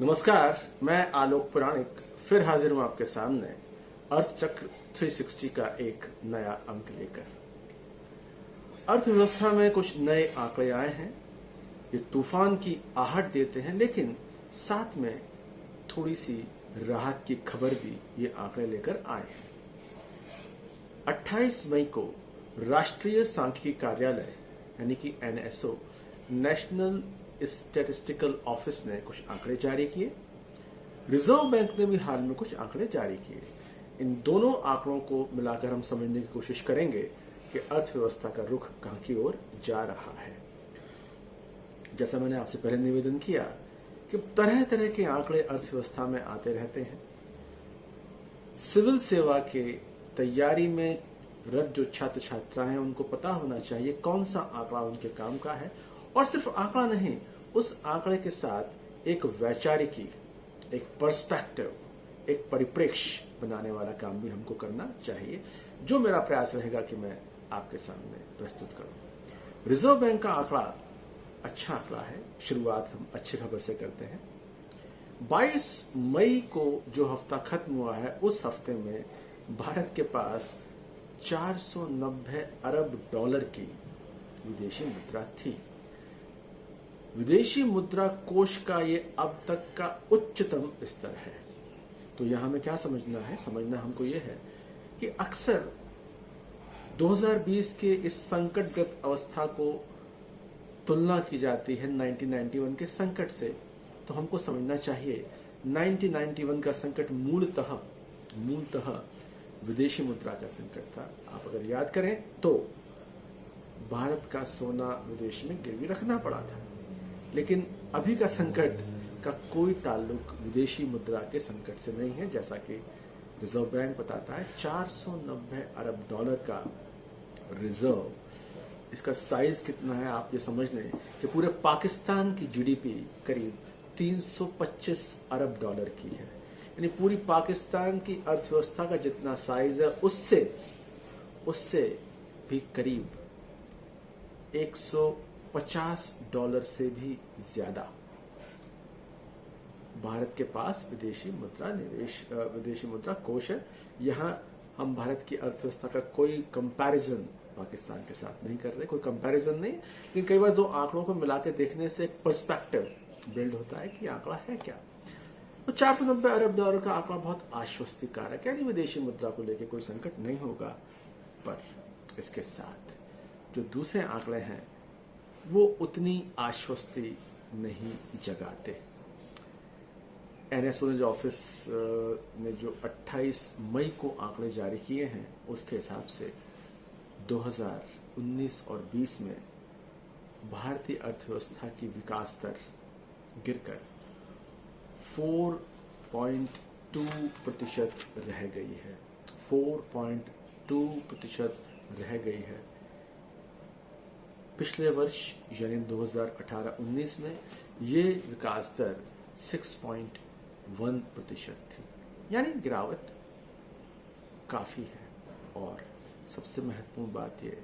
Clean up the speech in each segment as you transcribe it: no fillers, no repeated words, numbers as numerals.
नमस्कार, मैं आलोक पुराणिक फिर हाजिर हूं आपके सामने अर्थचक्र 360 का एक नया अंक लेकर। अर्थव्यवस्था में कुछ नए आंकड़े आए हैं। ये तूफान की आहट देते हैं, लेकिन साथ में थोड़ी सी राहत की खबर भी ये आंकड़े लेकर आए हैं। 28 मई को राष्ट्रीय सांख्यिकी कार्यालय यानी कि एनएसओ नेशनल स्टैटिस्टिकल ऑफिस ने कुछ आंकड़े जारी किए। रिजर्व बैंक ने भी हाल में कुछ आंकड़े जारी किए। इन दोनों आंकड़ों को मिलाकर हम समझने की कोशिश करेंगे कि अर्थव्यवस्था का रुख कहां की ओर जा रहा है। जैसा मैंने आपसे पहले निवेदन किया कि तरह तरह के आंकड़े अर्थव्यवस्था में आते रहते हैं। सिविल सेवा के तैयारी में रत जो छात्र छात्राएं हैं, उनको पता होना चाहिए कौन सा आंकड़ा उनके काम का है। और सिर्फ आंकड़ा नहीं, उस आंकड़े के साथ एक वैचारिकी, एक पर्सपेक्टिव, एक परिप्रेक्ष्य बनाने वाला काम भी हमको करना चाहिए, जो मेरा प्रयास रहेगा कि मैं आपके सामने प्रस्तुत करूं। रिजर्व बैंक का आंकड़ा अच्छा आंकड़ा है। शुरुआत हम अच्छी खबर से करते हैं। 22 मई को जो हफ्ता खत्म हुआ है, उस हफ्ते में भारत के पास 490 अरब डॉलर की विदेशी मुद्रा थी। विदेशी मुद्रा कोष का ये अब तक का उच्चतम स्तर है। तो यहां हमें क्या समझना है? समझना हमको ये है कि अक्सर 2020 के इस संकटग्रस्त अवस्था को तुलना की जाती है 1991 के संकट से। तो हमको समझना चाहिए 1991 का संकट मूलतः विदेशी मुद्रा का संकट था। आप अगर याद करें तो भारत का सोना विदेश में गिरवी रखना पड़ा था, लेकिन अभी का संकट का कोई ताल्लुक विदेशी मुद्रा के संकट से नहीं है। जैसा कि रिजर्व बैंक बताता है, 490 अरब डॉलर का रिजर्व, इसका साइज कितना है आप ये समझ लें कि पूरे पाकिस्तान की जीडीपी करीब 325 अरब डॉलर की है। यानी पूरी पाकिस्तान की अर्थव्यवस्था का जितना साइज है, उससे भी करीब 150 डॉलर से भी ज्यादा भारत के पास विदेशी मुद्रा कोष है। यहां हम भारत की अर्थव्यवस्था का कोई कंपैरिजन पाकिस्तान के साथ नहीं कर रहे, कोई कंपैरिजन नहीं, लेकिन कई बार दो आंकड़ों को मिला के देखने से एक पर्सपेक्टिव बिल्ड होता है कि आंकड़ा है क्या। तो 490 अरब डॉलर का आंकड़ा बहुत आश्वस्तिकारक है। विदेशी मुद्रा को लेकर कोई संकट नहीं होगा, पर इसके साथ जो दूसरे आंकड़े हैं वो उतनी आश्वस्ति नहीं जगाते। एनएसओ ने जो ऑफिस ने जो 28 मई को आंकड़े जारी किए हैं, उसके हिसाब से 2019 और 20 में भारतीय अर्थव्यवस्था की विकास दर गिरकर 4.2% रह गई है। 4.2% रह गई है। पिछले वर्ष यानी 2018-19 में ये विकास दर 6.1% थी, यानी गिरावट काफी है। और सबसे महत्वपूर्ण बात यह,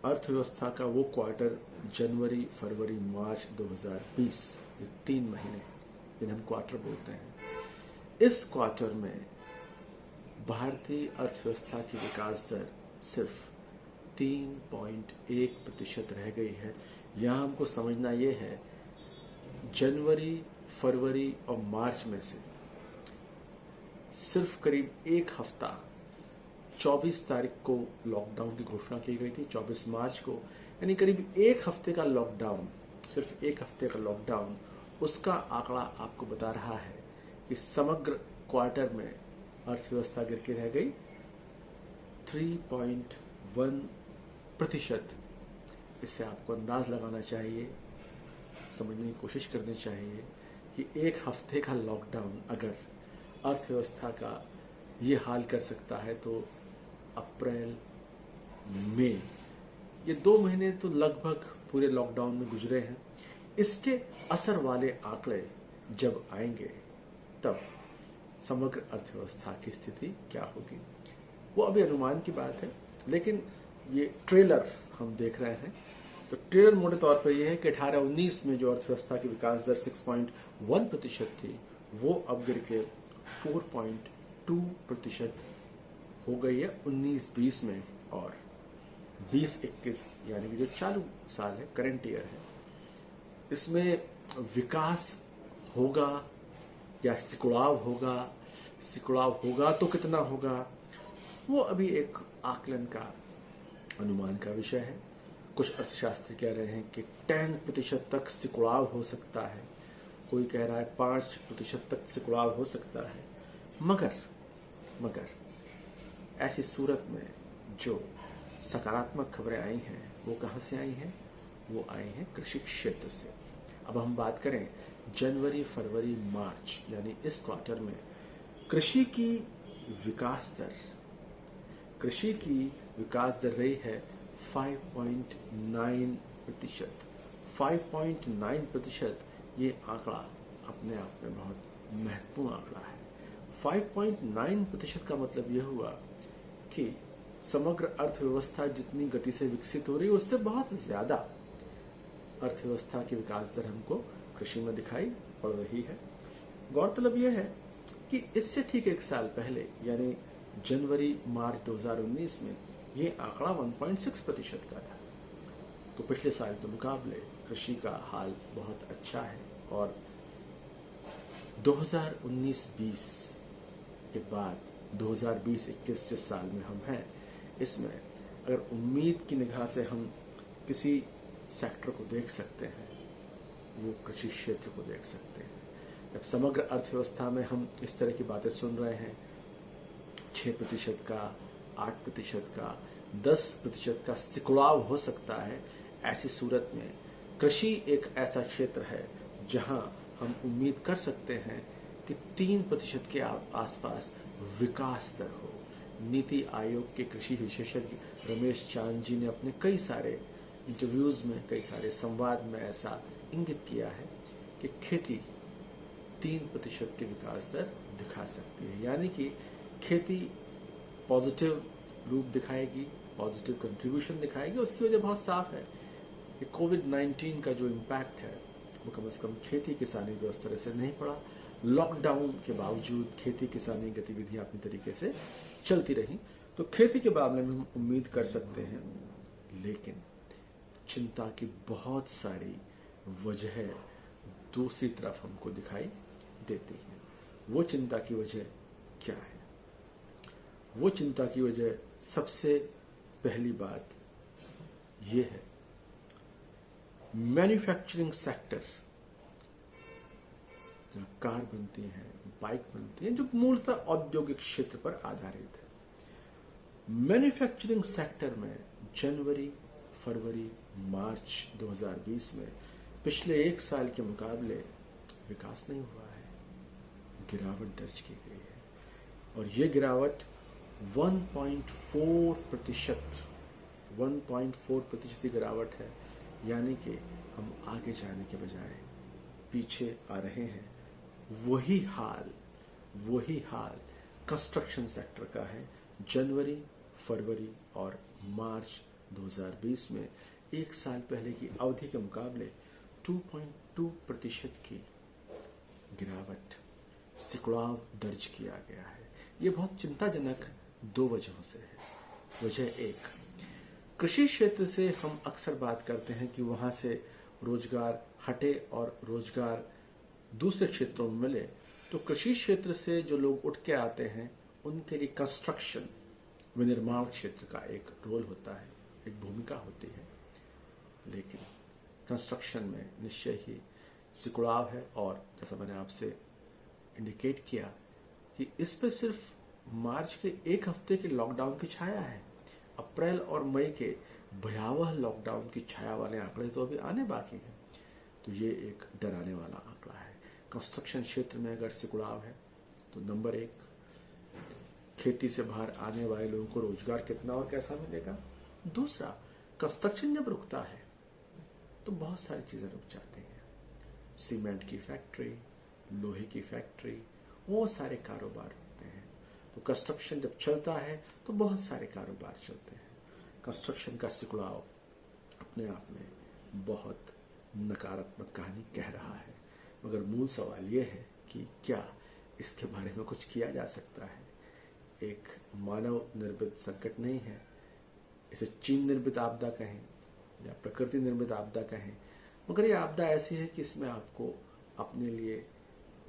अर्थव्यवस्था का वो क्वार्टर जनवरी, फरवरी, मार्च 2020, ये 3 महीने जिन्हें हम क्वार्टर बोलते हैं, इस क्वार्टर में भारतीय अर्थव्यवस्था की विकास दर सिर्फ 3.1% रह गई है। यहां हमको समझना यह है, जनवरी, फरवरी और मार्च में से सिर्फ करीब एक हफ्ता, 24 तारीख को लॉकडाउन की घोषणा की गई थी, 24 मार्च को, यानी करीब एक हफ्ते का लॉकडाउन, सिर्फ एक हफ्ते का लॉकडाउन, उसका आंकड़ा आपको बता रहा है कि समग्र क्वार्टर में अर्थव्यवस्था गिर के रह गई 3.1%। इससे आपको अंदाज लगाना चाहिए, समझने की कोशिश करनी चाहिए कि एक हफ्ते का लॉकडाउन अगर अर्थव्यवस्था का ये हाल कर सकता है, तो अप्रैल, मई, ये 2 महीने तो लगभग पूरे लॉकडाउन में गुजरे हैं। इसके असर वाले आंकड़े जब आएंगे, तब समग्र अर्थव्यवस्था की स्थिति क्या होगी, वो अभी अनुमान की बात है। लेकिन ये ट्रेलर हम देख रहे हैं तो ट्रेलर मोटे तौर पर यह है कि 18-19 में जो अर्थव्यवस्था की विकास दर 6.1% थी वो अब गिर के 4.2% हो गई है 19-20 में, और 20-21 यानी कि जो चालू साल है, करंट ईयर है, इसमें विकास होगा या सिकुड़ाव होगा तो कितना होगा, वो अभी एक आकलन का, अनुमान का विषय है। कुछ अर्थशास्त्री कह रहे हैं कि 10% तक सिकुड़ाव हो सकता है, कोई कह रहा है 5% तक सिकुड़ाव हो सकता है। मगर ऐसी सूरत में जो सकारात्मक खबरें आई हैं वो कहाँ से आई हैं? वो आई हैं कृषि क्षेत्र से। अब हम बात करें जनवरी, फरवरी, मार्च यानी इस क्वार्टर में कृषि की विकास दर रही है 5.9%। 5.9% ये आंकड़ा अपने आप में बहुत महत्वपूर्ण आंकड़ा है। 5.9% का मतलब यह हुआ कि समग्र अर्थव्यवस्था जितनी गति से विकसित हो रही है उससे बहुत ज्यादा अर्थव्यवस्था की विकास दर हमको कृषि में दिखाई पड़ रही है। गौरतलब यह है कि इससे ठीक एक साल पहले यानी जनवरी मार्च 2019 में ये आंकड़ा 1.6% का था। तो पिछले साल के मुकाबले कृषि का हाल बहुत अच्छा है, और 2019-20 के बाद 2020-21 जिस साल में हम हैं, इसमें अगर उम्मीद की निगाह से हम किसी सेक्टर को देख सकते हैं, वो कृषि क्षेत्र को देख सकते हैं। जब समग्र अर्थव्यवस्था में हम इस तरह की बातें सुन रहे हैं, 6% का, 8% का, 10% का सिकुड़ाव हो सकता है, ऐसी सूरत में कृषि एक ऐसा क्षेत्र है जहां हम उम्मीद कर सकते हैं कि 3% के आसपास विकास दर हो। नीति आयोग के कृषि विशेषज्ञ रमेश चांद जी ने अपने कई सारे इंटरव्यूज में, कई सारे संवाद में ऐसा इंगित किया है कि खेती 3% के विकास दर दिखा सकती है, यानी कि खेती पॉजिटिव रूप दिखाएगी, पॉजिटिव कंट्रीब्यूशन दिखाएगी। उसकी वजह बहुत साफ है कि कोविड-19 का जो इम्पैक्ट है वो कम से कम खेती किसानी पे उस तरह से नहीं पड़ा। लॉकडाउन के बावजूद खेती किसानी गतिविधियां अपनी तरीके से चलती रही, तो खेती के मामले में हम उम्मीद कर सकते हैं। लेकिन चिंता की बहुत सारी वजह दूसरी तरफ हमको दिखाई देती है। वो चिंता की वजह क्या है? वो चिंता की वजह सबसे पहली बात ये है, मैन्युफैक्चरिंग सेक्टर, जहां कार बनती हैं, बाइक बनती हैं, जो मूलतः औद्योगिक क्षेत्र पर आधारित है। मैन्युफैक्चरिंग सेक्टर में जनवरी, फरवरी, मार्च 2020 में पिछले एक साल के मुकाबले विकास नहीं हुआ है, गिरावट दर्ज की गई है। और ये गिरावट 1.4% की गिरावट है, यानी कि हम आगे जाने के बजाय पीछे आ रहे हैं। वही हाल कंस्ट्रक्शन सेक्टर का है। जनवरी, फरवरी और मार्च 2020 में एक साल पहले की अवधि के मुकाबले 2.2% की गिरावट, सिकुड़ाव दर्ज किया गया है। ये बहुत चिंताजनक दो वजहों से है। वजह एक, कृषि क्षेत्र से हम अक्सर बात करते हैं कि वहां से रोजगार हटे और रोजगार दूसरे क्षेत्रों में मिले, तो कृषि क्षेत्र से जो लोग उठ के आते हैं उनके लिए कंस्ट्रक्शन, विनिर्माण क्षेत्र का एक रोल होता है, एक भूमिका होती है। लेकिन कंस्ट्रक्शन में निश्चय ही सिकुड़ाव है, और जैसा मैंने आपसे इंडिकेट किया कि इस पे सिर्फ मार्च के एक हफ्ते के लॉकडाउन की छाया है। अप्रैल और मई के भयावह लॉकडाउन की छाया वाले आंकड़े तो अभी आने बाकी हैं। तो ये एक डराने वाला आंकड़ा है। कंस्ट्रक्शन क्षेत्र में अगर सिकुड़ाव है तो नंबर एक, खेती से बाहर आने वाले लोगों को रोजगार कितना और कैसा मिलेगा। दूसरा, कंस्ट्रक्शन जब रुकता है तो बहुत सारी चीजें रुक जाती हैं। सीमेंट की फैक्ट्री, लोहे की फैक्ट्री, वो सारे कारोबार रुकते हैं। तो कंस्ट्रक्शन जब चलता है तो बहुत सारे कारोबार चलते हैं। कंस्ट्रक्शन का सिकुड़ाव अपने आप में बहुत नकारात्मक कहानी कह रहा है, मगर मूल सवाल यह है कि क्या इसके बारे में कुछ किया जा सकता है। एक मानव निर्मित संकट नहीं है, इसे चीन निर्मित आपदा कहें या प्रकृति निर्मित आपदा कहें, मगर ये आपदा ऐसी है कि इसमें आपको अपने लिए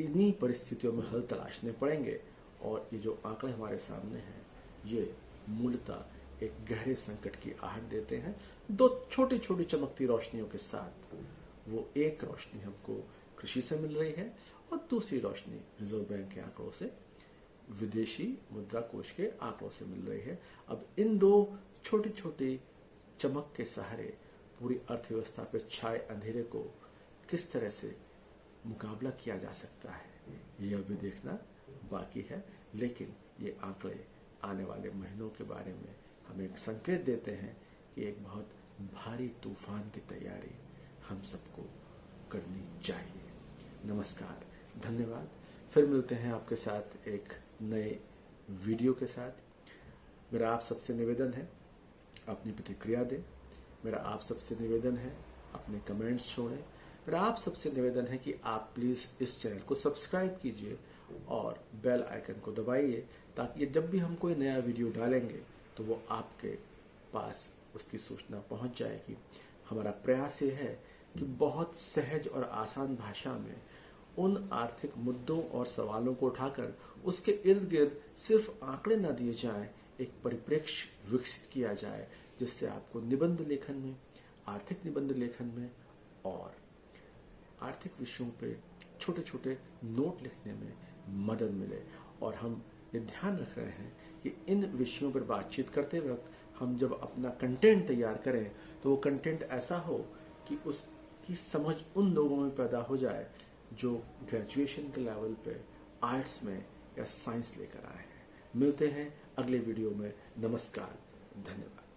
इन्हीं परिस्थितियों में हल तलाशने पड़ेंगे। और ये जो आंकड़े हमारे सामने हैं ये मूलतः एक गहरे संकट की आहट देते हैं। दो छोटी छोटी चमकती रोशनियों के साथ, वो एक रोशनी हमको कृषि से मिल रही है और दूसरी रोशनी रिजर्व बैंक के आंकड़ों से, विदेशी मुद्रा कोष के आंकड़ों से मिल रही है। अब इन दो छोटी छोटी चमक के सहारे पूरी अर्थव्यवस्था पर छाए अंधेरे को किस तरह से मुकाबला किया जा सकता है, यह अभी देखना बाकी है। लेकिन ये आंकड़े आने वाले महीनों के बारे में हमें एक संकेत देते हैं कि एक बहुत भारी तूफान की तैयारी हम सबको करनी चाहिए। नमस्कार, धन्यवाद। फिर मिलते हैं आपके साथ एक नए वीडियो के साथ। मेरा आप सबसे निवेदन है अपनी प्रतिक्रिया दें। मेरा आप सबसे निवेदन है अपने कमेंट्स छोड़ें। मेरा आप सबसे निवेदन है कि आप प्लीज़ इस चैनल को सब्सक्राइब कीजिए और बेल आइकन को दबाइए, ताकि जब भी हम कोई नया वीडियो डालेंगे तो वो आपके पास उसकी सूचना पहुंच जाएगी। हमारा प्रयास ये है कि बहुत सहज और आसान भाषा में उन आर्थिक मुद्दों और सवालों को उठाकर उसके इर्द गिर्द सिर्फ आंकड़े न दिए जाएं, एक परिप्रेक्ष्य विकसित किया जाए जिससे आपको निबंध लेखन में, आर्थिक निबंध लेखन में और आर्थिक विषयों पे छोटे छोटे नोट लिखने में मदद मिले। और हम ये ध्यान रख रहे हैं कि इन विषयों पर बातचीत करते वक्त हम जब अपना कंटेंट तैयार करें तो वो कंटेंट ऐसा हो कि उसकी समझ उन लोगों में पैदा हो जाए जो ग्रेजुएशन के लेवल पे आर्ट्स में या साइंस लेकर आए हैं। मिलते हैं अगले वीडियो में। नमस्कार, धन्यवाद।